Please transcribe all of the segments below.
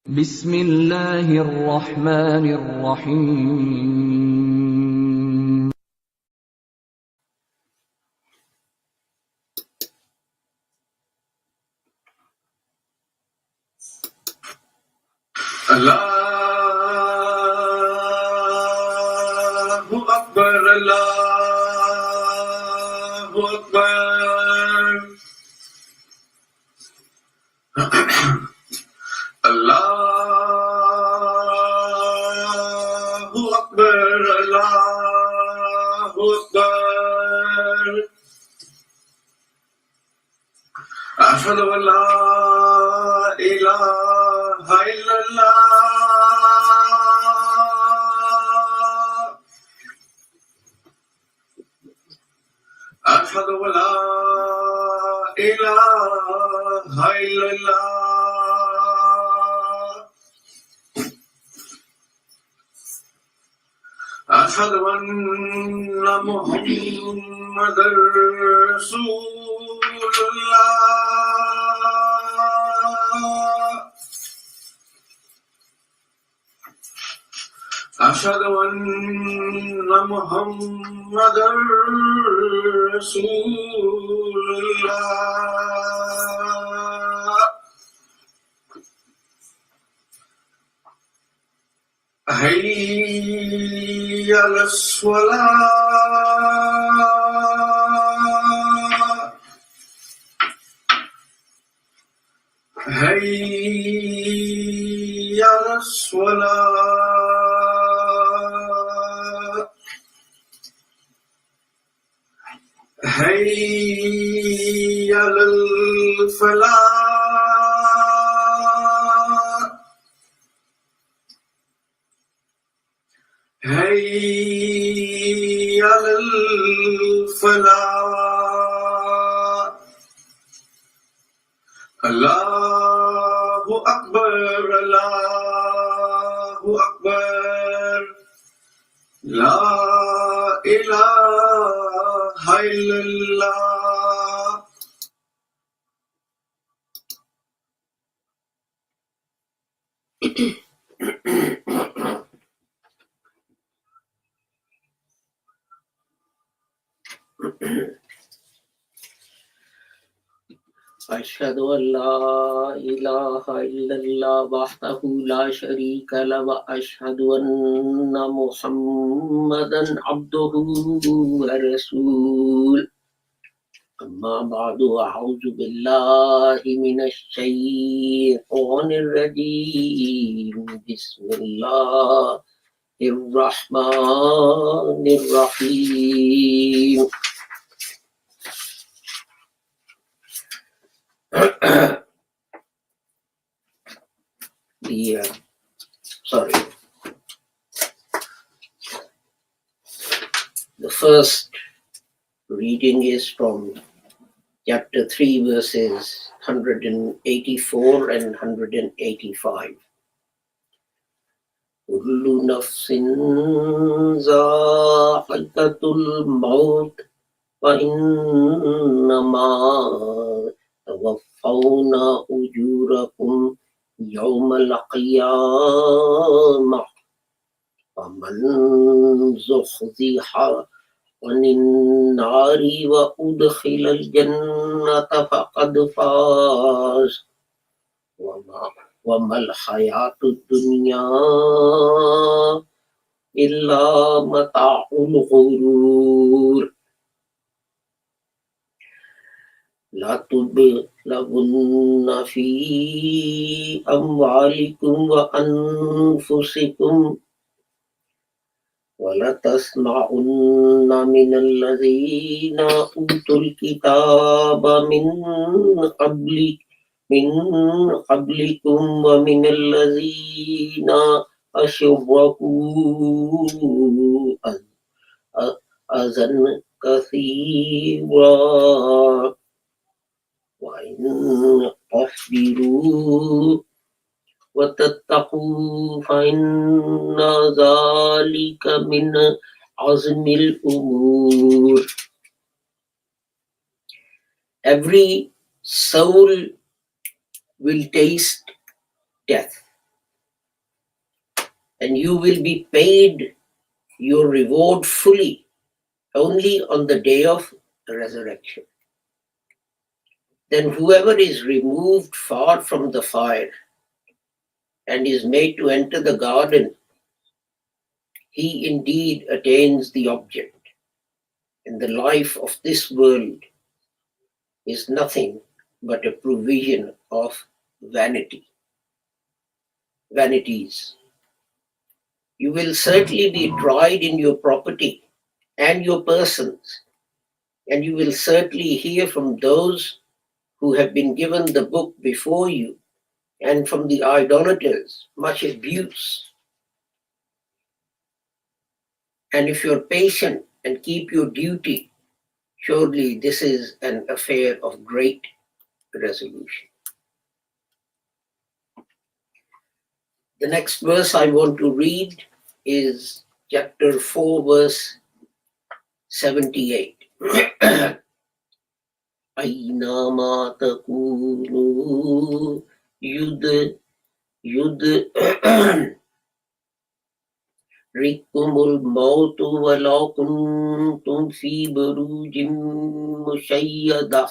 بسم الله الرحمن الرحيم Allahu Akbar, Allahu Akbar, Allahu Akbar, Allahu Akbar. Ashhadu an la ilaha illallah. أشهد أن لا إله إلا الله. أشهد أن محمدا رسول الله. أشهد أن محمدا رسول الله. حي على الصلاة. حي على الصلاة. حي على الفلاح. حي على الفلاح. الله أكبر، الله أكبر. لا إله إلا الله. أشهد أن لا إله إلا الله وحده لا شريك له وأشهد أن محمدا عبده ورسوله. أما بعد، أعوذ بالله من الشيطان الرجيم. بسم الله الرحمن الرحيم. The first reading is from chapter 3, verses 184 and 185. كل نفس ذائقة الموت وإنما توفون أجوركم يوم القيامة فمن زحزح عن النار وأدخل الجنة فقد فاز وما الحياة الدنيا إلا متاع الغرور. لا تبلغن في أموالكم وأنفسكم ولتسمعن من الذين أوتوا الكتاب من قبلكم ومن الذين أشركوا أذى كثيرا وإن تصبروا وتتقوا فإن ذلك من عزم الأمور. Every soul will taste death. and you will be paid your reward fully only on the day of resurrection. Then whoever is removed far from the fire and is made to enter the garden, he indeed attains the object. And the life of this world is nothing but a provision of vanities. You will certainly be tried in your property and your persons, and you will certainly hear from those who have been given the book before you, and from the idolaters much abuse. And if you're patient and keep your duty, surely this is an affair of great resolution. The next verse I want to read is chapter 4, verse 78. Aynama takunu yudrikumul mautu wala kuntum fi burujim mushayyada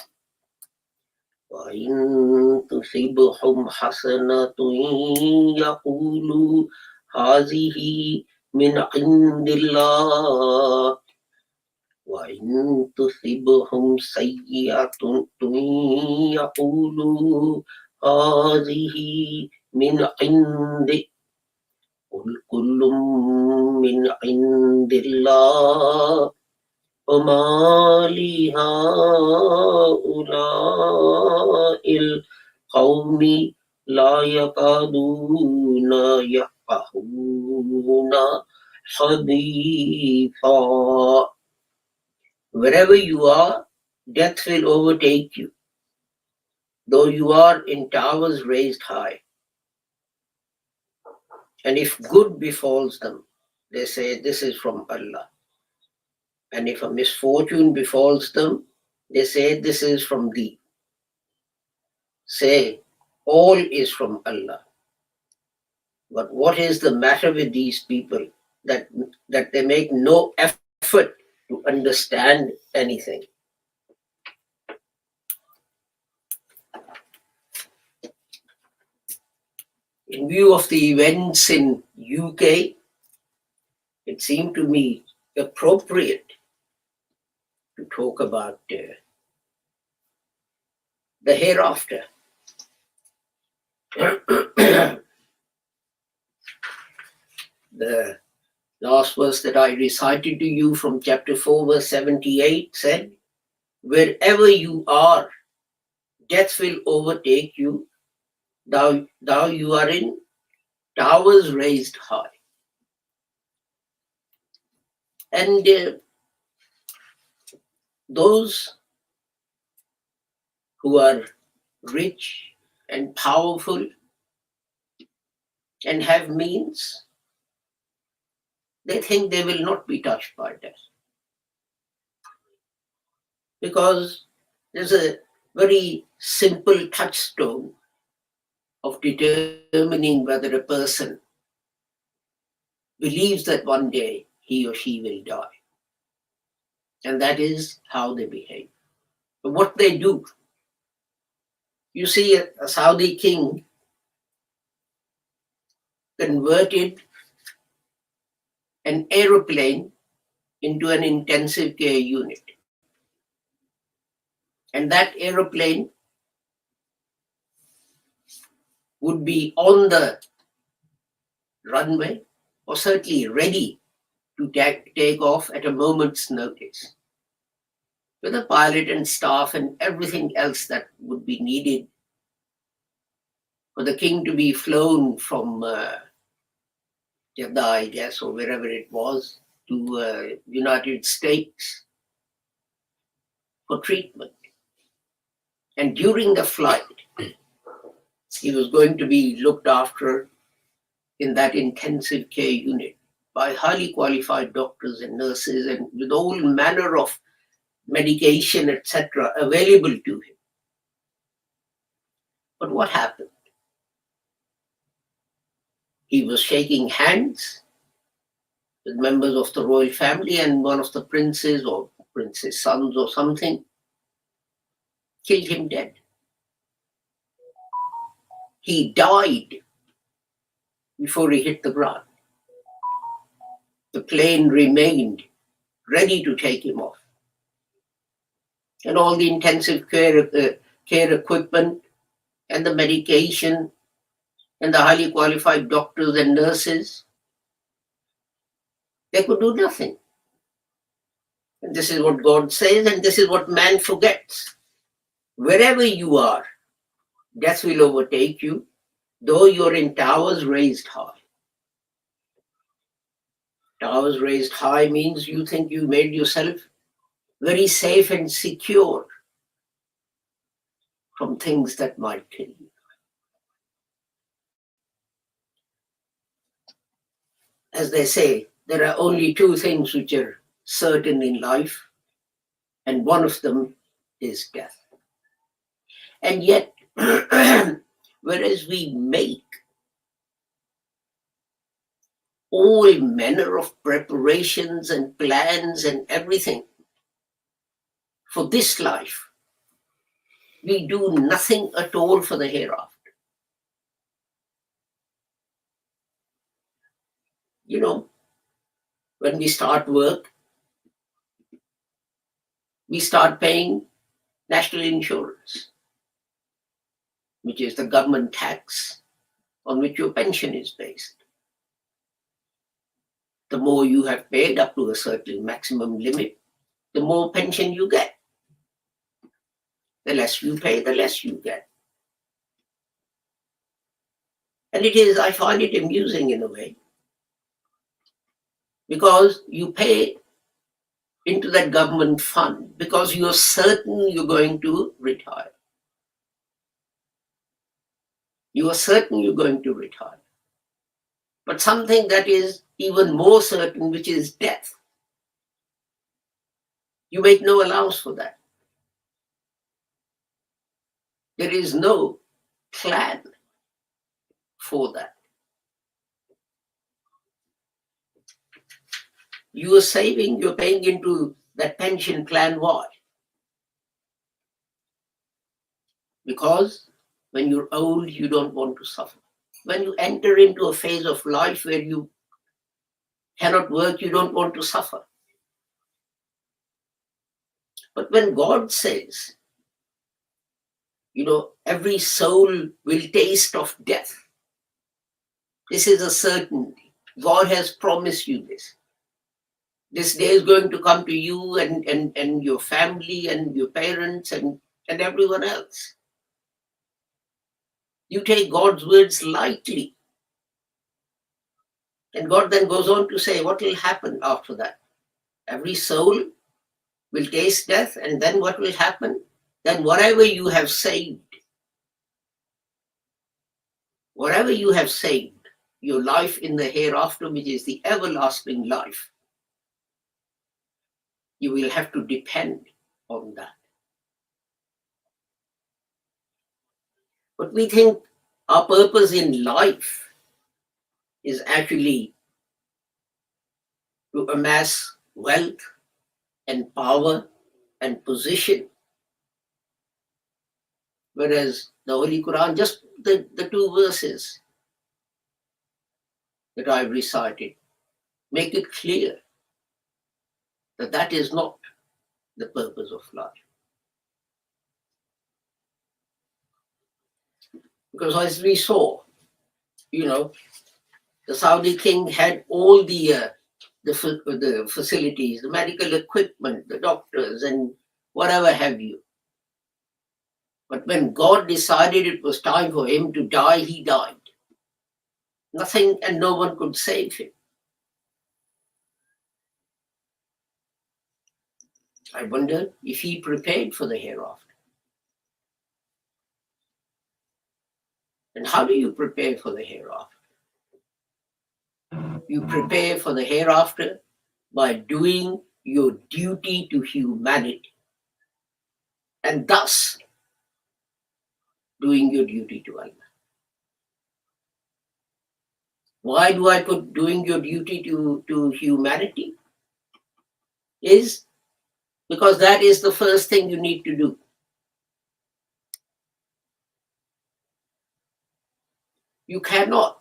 wa in tusibhum hasanatun yaqulu hazihi min indillah وَإِن تُصِبْهُمْ سَيِّئَةٌ يَقُولُوا هَٰذِهِ مِنْ عِندِكَ قُلْ كُلٌّ مِنْ عِندِ اللَّهِ وَمَا لِهَٰؤُلَاءِ الْقَوْمِ لَا يَكَادُونَ يَفْقَهُونَ حَدِيثًا. Wherever you are, death will overtake you, though you are in towers raised high. And if good befalls them, they say, this is from Allah. And if a misfortune befalls them, they say, this is from thee. Say, all is from Allah. But what is the matter with these people that they make no effort to understand anything? In view of the events in UK, it seemed to me appropriate to talk about the hereafter. The last verse that I recited to you from chapter 4, verse 78 said, wherever you are, death will overtake you, thou you are in towers raised high. And those who are rich and powerful and have means, they think they will not be touched by death. Because there's a very simple touchstone of determining whether a person believes that one day he or she will die. And that is how they behave. But what they do, you see, a Saudi king converted an aeroplane into an intensive care unit. And that aeroplane would be on the runway or certainly ready to take off at a moment's notice, with a pilot and staff and everything else that would be needed for the king to be flown from Jeddah, I guess, or wherever it was, to United States for treatment. And during the flight, he was going to be looked after in that intensive care unit by highly qualified doctors and nurses, and with all manner of medication, etc., available to him. But what happened? He was shaking hands with members of the royal family, and one of the princes or prince's sons or something killed him dead. He died before he hit the ground. The plane remained ready to take him off. And all the intensive care equipment and the medication and the highly qualified doctors and nurses, they could do nothing. And this is what God says, and this is what man forgets. Wherever you are, death will overtake you, though you're in towers raised high. Towers raised high means you think you made yourself very safe and secure from things that might kill you. As they say, there are only two things which are certain in life, and one of them is death. And yet, whereas we make all manner of preparations and plans and everything for this life, we do nothing at all for the hereafter. You know, when we start work, we start paying national insurance, which is the government tax on which your pension is based. The more you have paid up to a certain maximum limit, the more pension you get. The less you pay, the less you get. And it is, I find it amusing in a way, because you pay into that government fund because you're certain you're going to retire. You are certain you're going to retire. But something that is even more certain, which is death, you make no allowance for that. There is no plan for that. You are saving, you're paying into that pension plan. Why? Because when you're old, you don't want to suffer. When you enter into a phase of life where you cannot work, you don't want to suffer. But when God says, you know, every soul will taste of death, this is a certainty. God has promised you this. This day is going to come to you and your family and your parents and everyone else. You take God's words lightly. And God then goes on to say what will happen after that. Every soul will taste death, and then what will happen? Then whatever you have saved, your life in the hereafter, which is the everlasting life, you will have to depend on that. But we think our purpose in life is actually to amass wealth and power and position. Whereas the Holy Quran, just the two verses that I've recited, make it clear that that is not the purpose of life. Because as we saw, you know, the Saudi king had all the facilities, the medical equipment, the doctors, and whatever have you. But when God decided it was time for him to die, he died. Nothing and no one could save him. I wonder if he prepared for the hereafter. And how do you prepare for the hereafter? You prepare for the hereafter by doing your duty to humanity, and thus doing your duty to Allah. Why do I put doing your duty to humanity? Is because that is the first thing you need to do. You cannot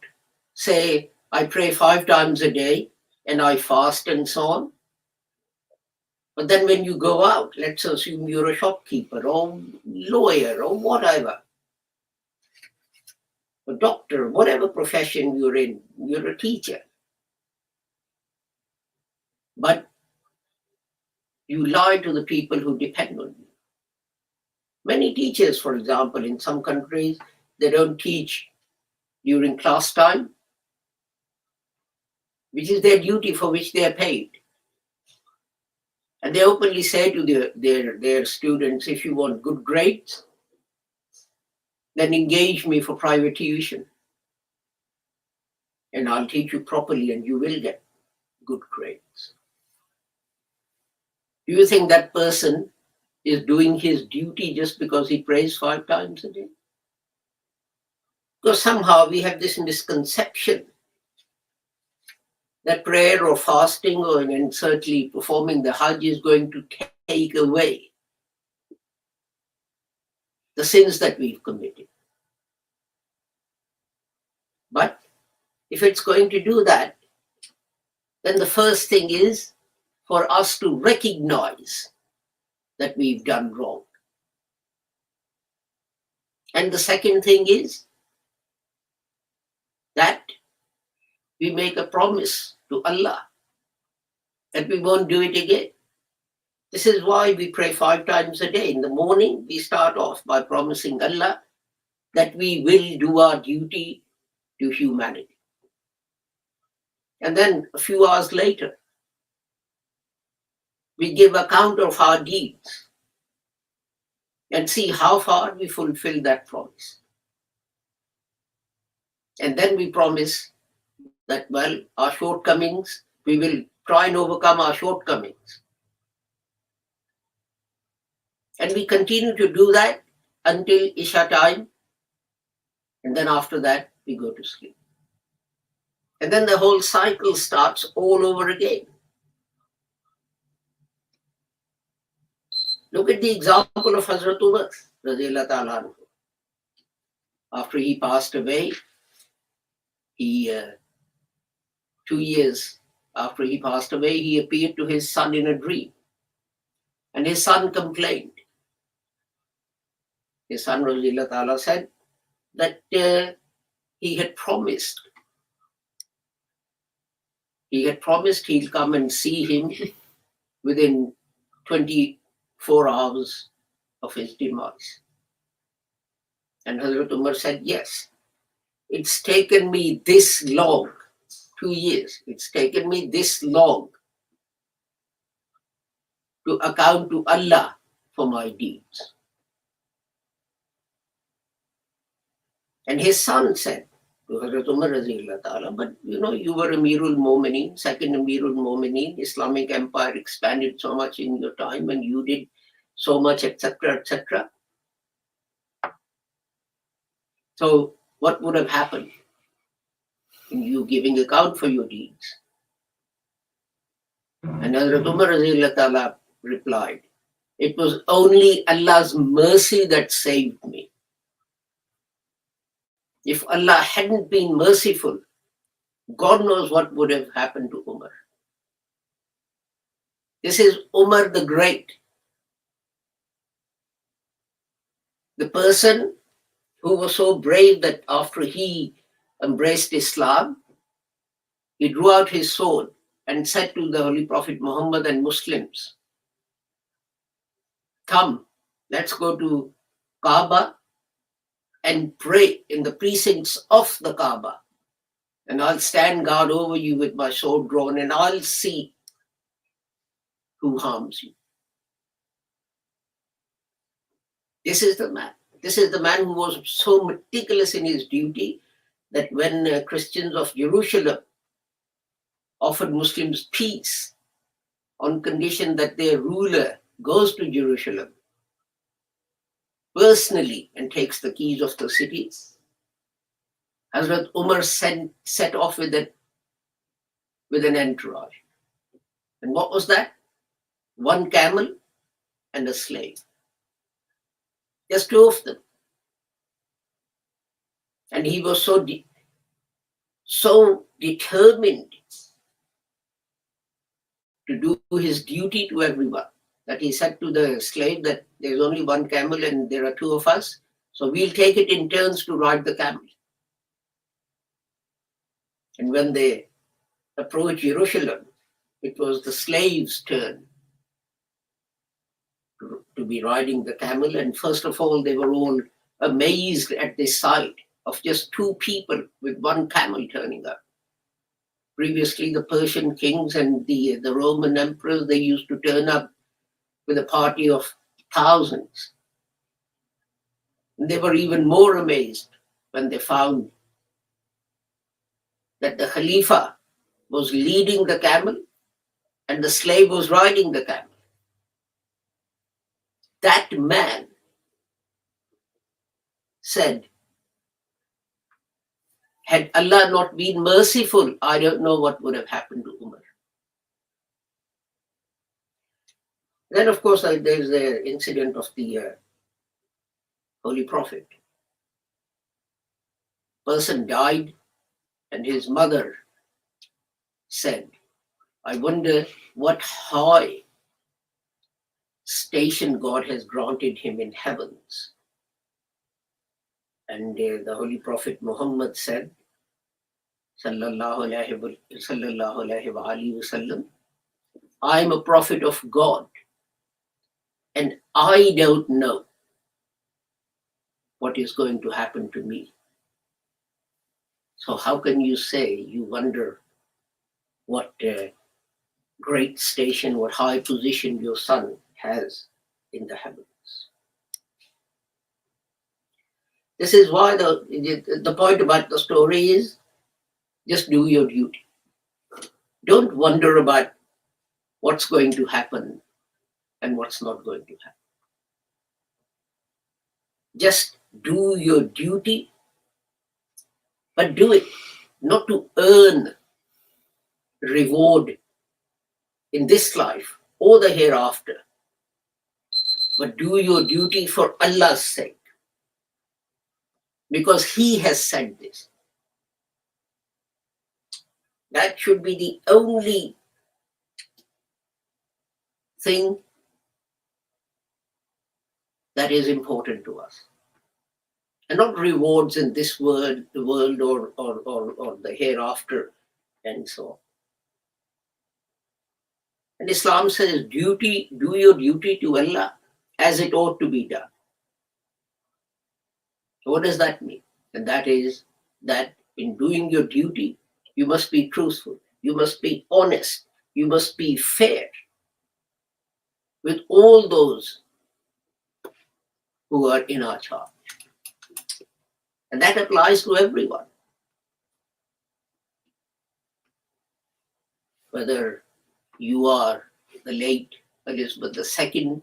say, I pray 5 times a day and I fast and so on. But then when you go out, let's assume you're a shopkeeper or lawyer or whatever, a doctor, whatever profession you're in, you're a teacher. But you lie to the people who depend on you. Many teachers, for example, in some countries, they don't teach during class time, which is their duty for which they are paid. And they openly say to their students, if you want good grades, then engage me for private tuition. And I'll teach you properly and you will get good grades. Do you think that person is doing his duty just because he prays 5 times a day? Because somehow we have this misconception that prayer or fasting or and certainly performing the Hajj is going to take away the sins that we've committed. But if it's going to do that, then the first thing is for us to recognize that we've done wrong. And the second thing is that we make a promise to Allah that we won't do it again. This is why we pray 5 times a day. In the morning, we start off by promising Allah that we will do our duty to humanity. And then a few hours later, we give account of our deeds and see how far we fulfill that promise. And then we promise that, well, our shortcomings, we will try and overcome our shortcomings. And we continue to do that until Isha time. And then after that, we go to sleep. And then the whole cycle starts all over again. Look at the example of Hazrat Umar, radiyallahu ta'ala anhu. After he passed away, 2 years after he passed away, he appeared to his son in a dream. And his son complained. His son, radiyallahu ta'ala, said that he had promised he'll come and see him within 24 hours of his demise. And Hazrat Umar said, yes, it's taken me this long, 2 years, it's taken me this long to account to Allah for my deeds. And his son said to Hazrat Umar radiyallahu ta'ala, but you were Amirul Mu'mineen, second Amirul Mu'mineen, Islamic Empire expanded so much in your time and you did so much, etc., etc. So what would have happened in you giving account for your deeds? And Hazrat Umar radiyallahu ta'ala replied, it was only Allah's mercy that saved me. If Allah hadn't been merciful, God knows what would have happened to Umar. This is Umar the Great. The person who was so brave that after he embraced Islam, he drew out his sword and said to the Holy Prophet Muhammad and Muslims, come, let's go to Kaaba and pray in the precincts of the Kaaba. And I'll stand guard over you with my sword drawn and I'll see who harms you. This is the man. This is the man who was so meticulous in his duty that when Christians of Jerusalem offered Muslims peace on condition that their ruler goes to Jerusalem personally and takes the keys of the city, Hazrat Umar set off with an entourage. And what was that? One camel and a slave. Just two of them. And he was so determined to do his duty to everyone that he said to the slave that there's only one camel and there are two of us, so we'll take it in turns to ride the camel. And when they approached Jerusalem, it was the slave's turn to be riding the camel. And first of all, they were all amazed at this sight of just two people with one camel turning up. Previously, the Persian kings and the Roman emperors, they used to turn up with a party of thousands. And they were even more amazed when they found that the Khalifa was leading the camel and the slave was riding the camel. That man said, had Allah not been merciful, I don't know what would have happened to Umar. Then, of course, there's the incident of the Holy Prophet. Person died, and his mother said, I wonder what high station God has granted him in heavens. And the Holy Prophet Muhammad said, Sallallahu Alaihi Wasallam, I am a prophet of God, and I don't know what is going to happen to me. So how can you say you wonder what great station, what high position your son has in the heavens? This is why the point about the story is just do your duty. Don't wonder about what's going to happen and what's not going to happen. Just do your duty, but do it not to earn reward in this life or the hereafter, but do your duty for Allah's sake, because He has said this. That should be the only thing that is important to us, and not rewards in this world, or the hereafter, and so on. And Islam says, duty, do your duty to Allah as it ought to be done. So what does that mean? And that is that in doing your duty, you must be truthful, you must be honest, you must be fair with all those who are in our charge. And that applies to everyone. Whether you are the late Elizabeth II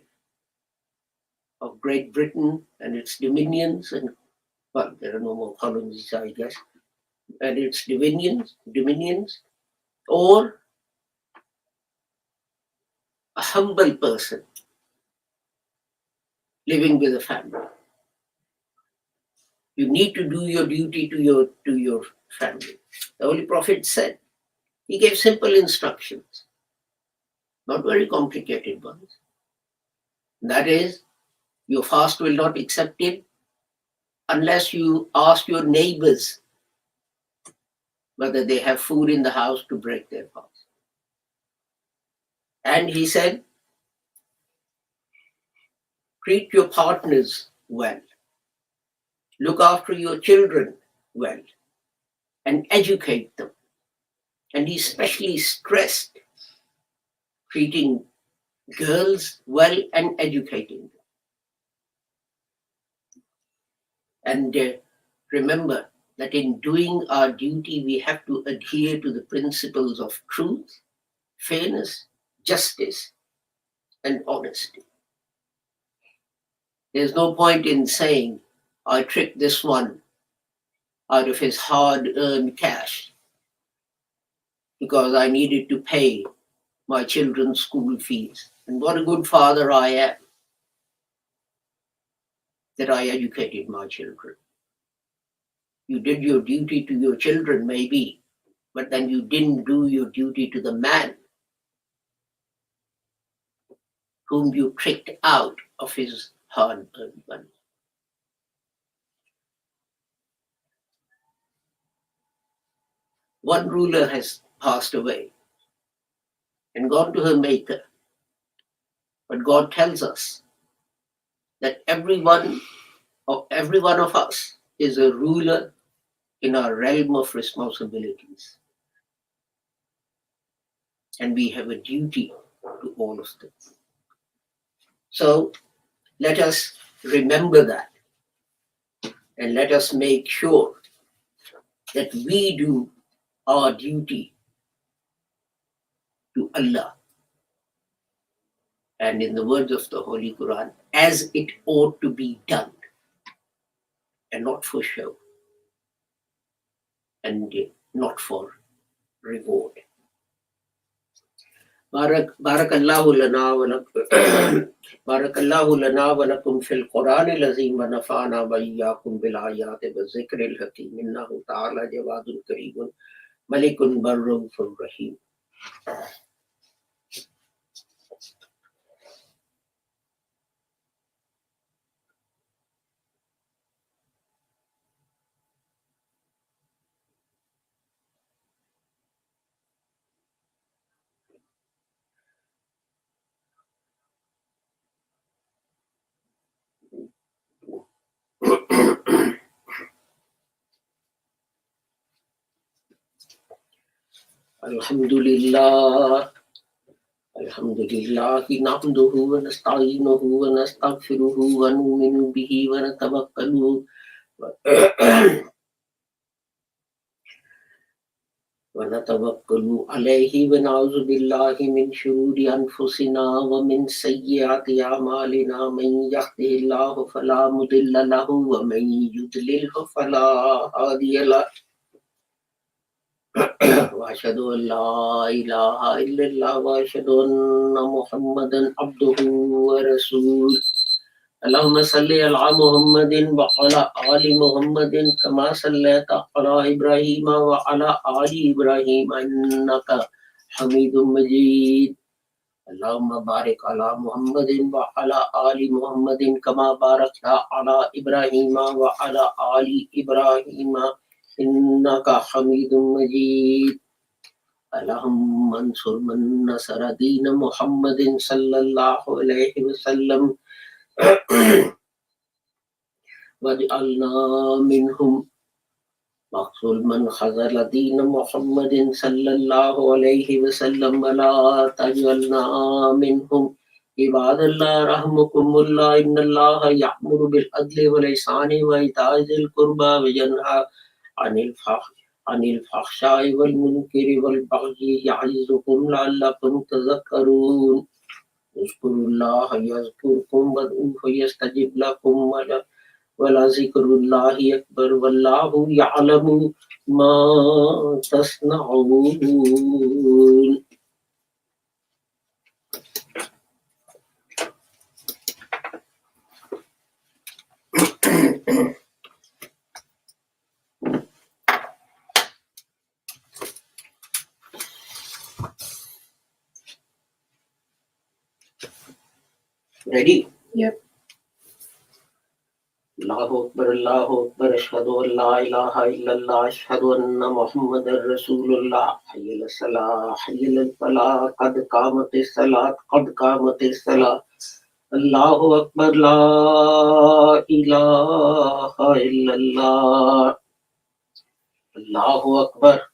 of Great Britain and its dominions, and well, there are no more colonies, I guess, and its dominions, or a humble person living with a family. You need to do your duty to your family. The Holy Prophet said, he gave simple instructions, not very complicated ones. That is, your fast will not be accepted unless you ask your neighbors whether they have food in the house to break their fast. And he said, treat your partners well, look after your children well, and educate them. And he especially stressed treating girls well and educating them. And remember that in doing our duty, we have to adhere to the principles of truth, fairness, justice, and honesty. There's no point in saying, I tricked this one, out of his hard-earned cash because I needed to pay my children's school fees. And what a good father I am that I educated my children. You did your duty to your children, maybe, but then you didn't do your duty to the man whom you tricked out of his hard-earned money. One ruler has passed away and gone to her maker. But God tells us that every one of us is a ruler in our realm of responsibilities. And we have a duty to all of them. So let us remember that. And let us make sure that we do our duty to Allah. And in the words of the Holy Quran, as it ought to be done, and not for show, and not for reward. Barakallahu lana wa lakum fil Quranil Azim wa nafa'ana wa iyyakum bil ayati wa zikril hakim innahu ta'ala jawadun kareemun malikun barrun rahim. Alhamdulillah nahmaduhu wa nasta'inuhu wa nastaghfiruhu wa nu'minu bihi wa natawakkalu alayhi wa na'udhu billahi min shururi anfusina wa min sayyiati a'malina man yahdihillahu fala mudilla lahu wa man yudlilhu fala hadiya lahu. وأشهد أن لا إله إلا الله وأشهد أن محمدا عبده ورسوله. اللهم صل على محمد وعلى آل محمد كما صليت على إبراهيم وعلى آل إبراهيم إنك حميد مجيد. اللهم بارك على محمد وعلى آل محمد كما باركت على إبراهيم وعلى آل إبراهيم إنك حميد مجيد. اللهم انصر من نصر دين محمد صلى الله عليه وسلم واجعلنا منهم. واقتل من خذل دين محمد صلى الله عليه وسلم ولا تجعلنا منهم. عباد الله رحمكم الله إن الله يأمر بالعدل والإحسان وإيتاء ذي القربى وينهى عن الفحشاء والمنكر والبغي يعظكم لعلكم تذكرون. اذكروا الله يذكركم وادعوه يستجب لكم ولذكر الله أكبر والله يعلم ما تصنعون. Ready? Yep. Allahu Akbar, ashhadu an la ilaha illallah, ashhadu anna Muhammadar Rasulullah, hayya ala salah, hayya ala falah, qad qamatis salah, Allahu Akbar, la ilaha illallah, Allahu Akbar.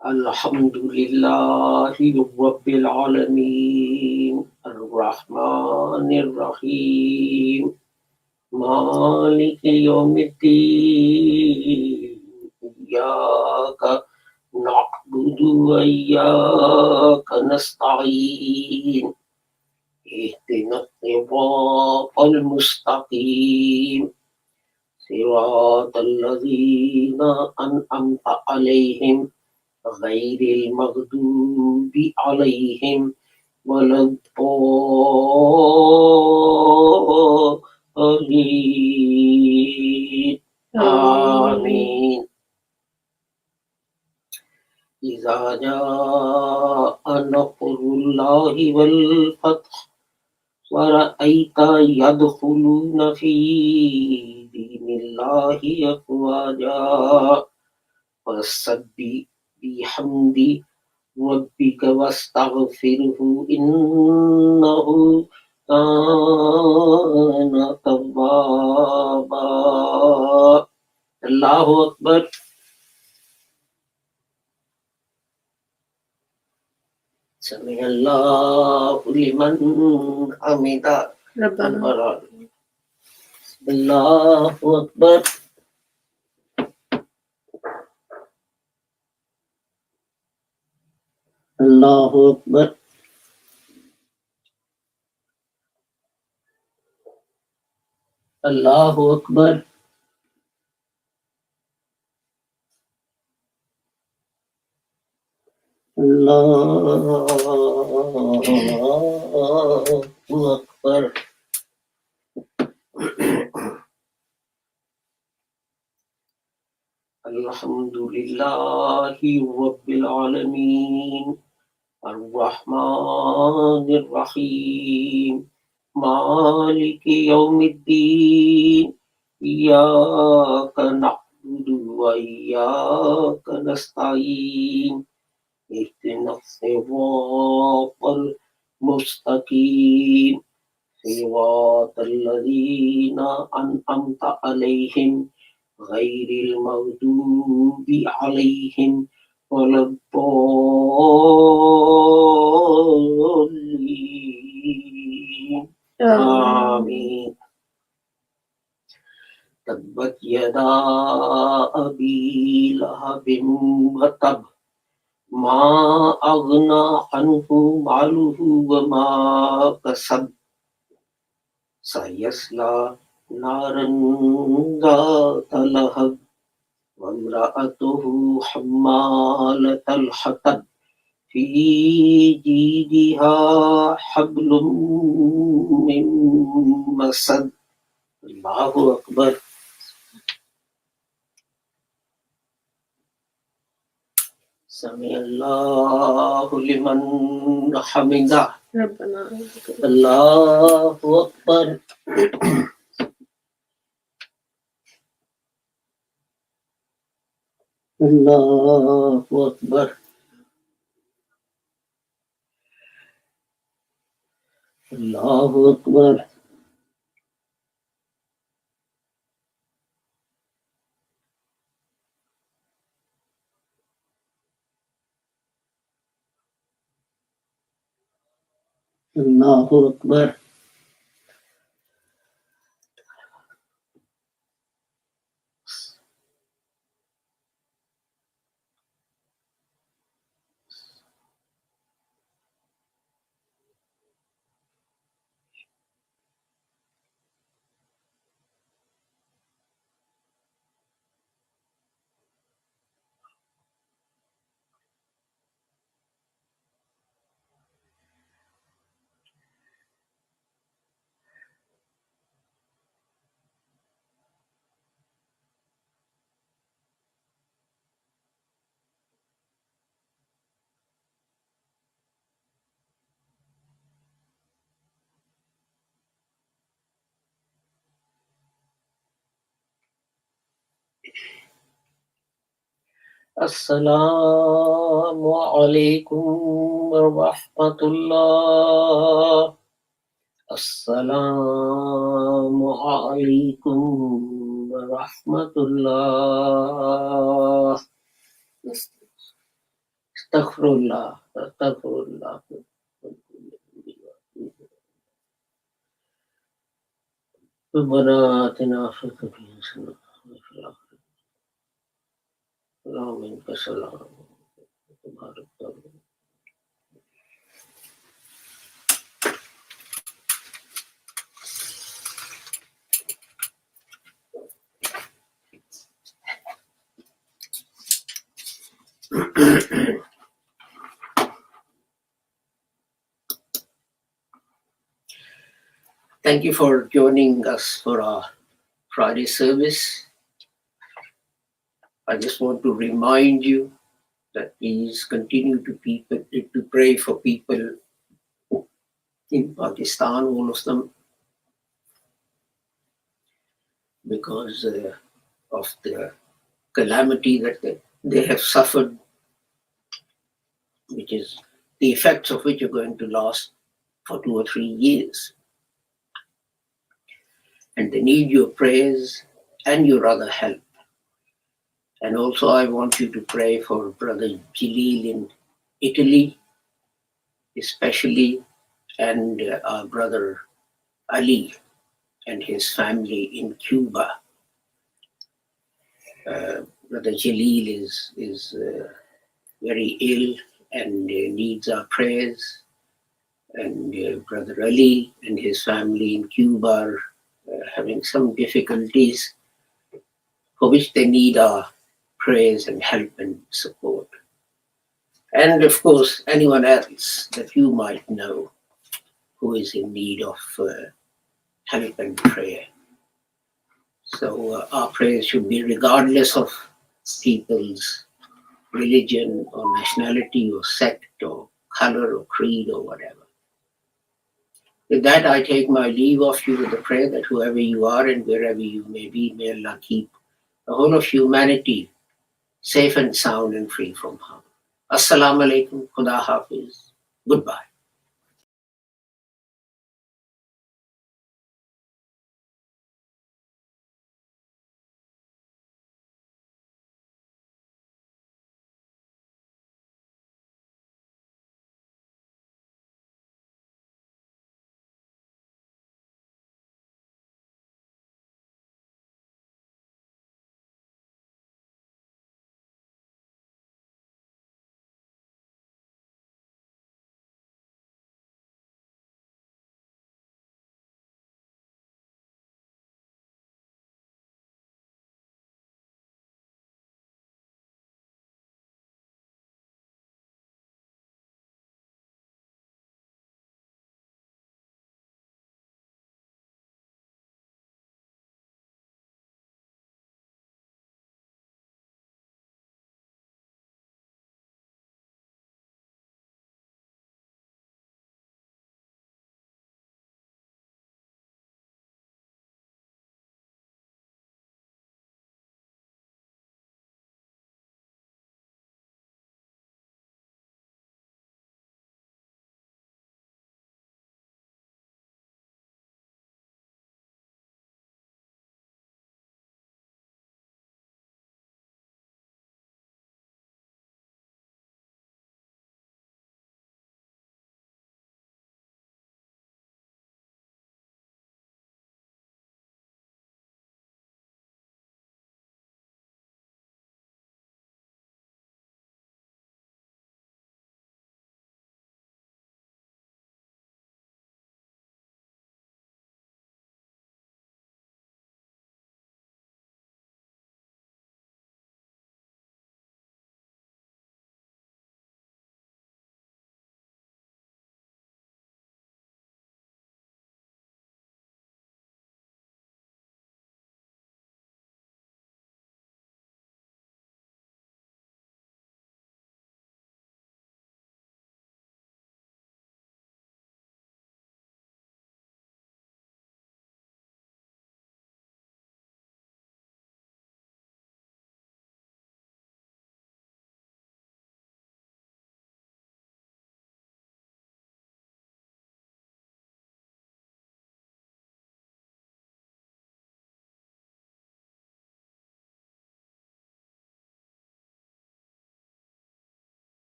Alhamdulillahi Rabbil Alameen Ar-Rahmanir Rahim مالك يوم الدين إياك نعبد وإياك نستعين اهدنا الصراط المستقيم صراط الذين أنعمت عليهم غير المغضوب عليهم ولا الضالين آمين إذا جاء نصر الله والفتح ورأيت يدخلون في دين الله أفواجا فسبح بحمد ربك واستغفره إنه كان توابا الله أكبر سمع الله لمن حمده ربنا الله أكبر الله أكبر الله أكبر الله أكبر الحمد لله رب العالمين الرحمن الرحيم مالك يوم الدين إياك نعبد وإياك نستعين اهدنا الصراط المستقيم صراط الذين أنعمت عليهم غير المغضوب عليهم ولا الضالين آمين تبت يدا أبي لهب وتب ما أغنى عنه ماله وما كسب سيصلى نارا ذات لهب وامرأته حمالة الحطب في جيدها حبل من مسد الله أكبر سمع الله لمن حمده ربنا الله أكبر الله أكبر الله أكبر الله أكبر السلام عليكم ورحمة الله السلام عليكم ورحمة الله استغفر الله استغفر الله ربنا آتنا في الدنيا حسنة وفي الآخرة اللهم إنك سلام تبارك الله. Thank you for joining us for our Friday service. I just want to remind you that please continue to pray for people in Pakistan, all of them, because of the calamity that they have suffered, which is the effects of which are going to last for 2 or 3 years. And they need your prayers and your other help. And also I want you to pray for Brother Jalil in Italy, especially, and our brother Ali and his family in Cuba. Brother Jalil is very ill and needs our prayers. And Brother Ali and his family in Cuba are having some difficulties for which they need our prayers and help and support. And of course, anyone else that you might know who is in need of help and prayer. So our prayers should be regardless of people's religion or nationality or sect or color or creed or whatever. With that, I take my leave of you with the prayer that whoever you are and wherever you may be, may Allah keep the whole of humanity safe and sound and free from harm. Assalamu alaikum, Khuda Hafiz, goodbye.